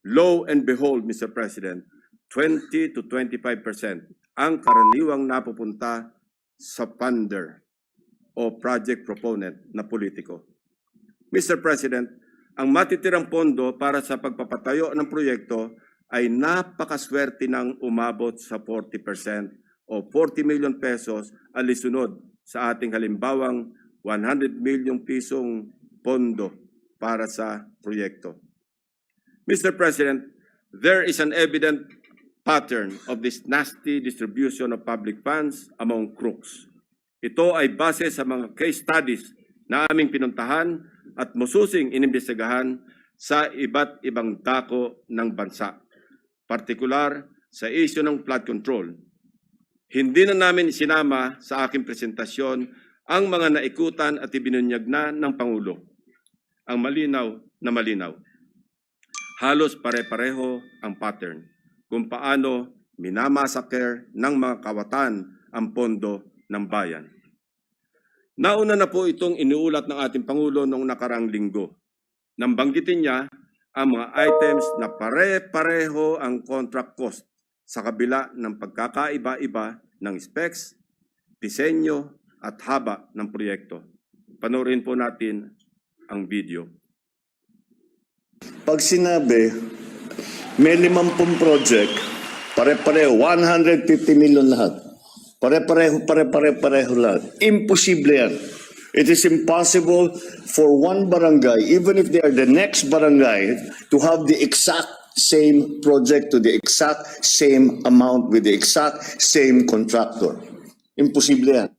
Lo and behold, Mr. President, 20 to 25% ang karaniwang napupunta sa funder o project proponent na politiko. Mr. President, ang matitirang pondo para sa pagpapatayo ng proyekto ay napakaswerte ng umabot sa 40% o 40 million pesos alisunod sa ating halimbawang 100 million pisong pondo para sa proyekto. Mr. President, there is an evident pattern of this nasty distribution of public funds among crooks. Ito ay base sa mga case studies na aming pinuntahan at masusing inimbestigahan sa iba't ibang dako ng bansa, partikular sa isyu ng flood control. Hindi na namin sinama sa aking presentasyon ang mga naikutan at ibinunyag na ng Pangulo. Ang malinaw na malinaw. Halos pare-pareho ang pattern kung paano minamasaker ng mga kawatan ang pondo ng bayan. Nauna na po itong iniulat ng ating Pangulo noong nakaraang linggo. Nang banggitin niya ang mga items na pare-pareho ang contract cost sa kabila ng pagkakaiba-iba ng specs, disenyo at haba ng proyekto. Panoorin po natin ang video. Pag sinabi, may 50 project, pare-pareho, 150 million lahat. Pare-pareho lahat. Imposible yan. It is impossible for one barangay, even if they are the next barangay, to have the exact same project to the exact same amount with the exact same contractor. Imposible yan.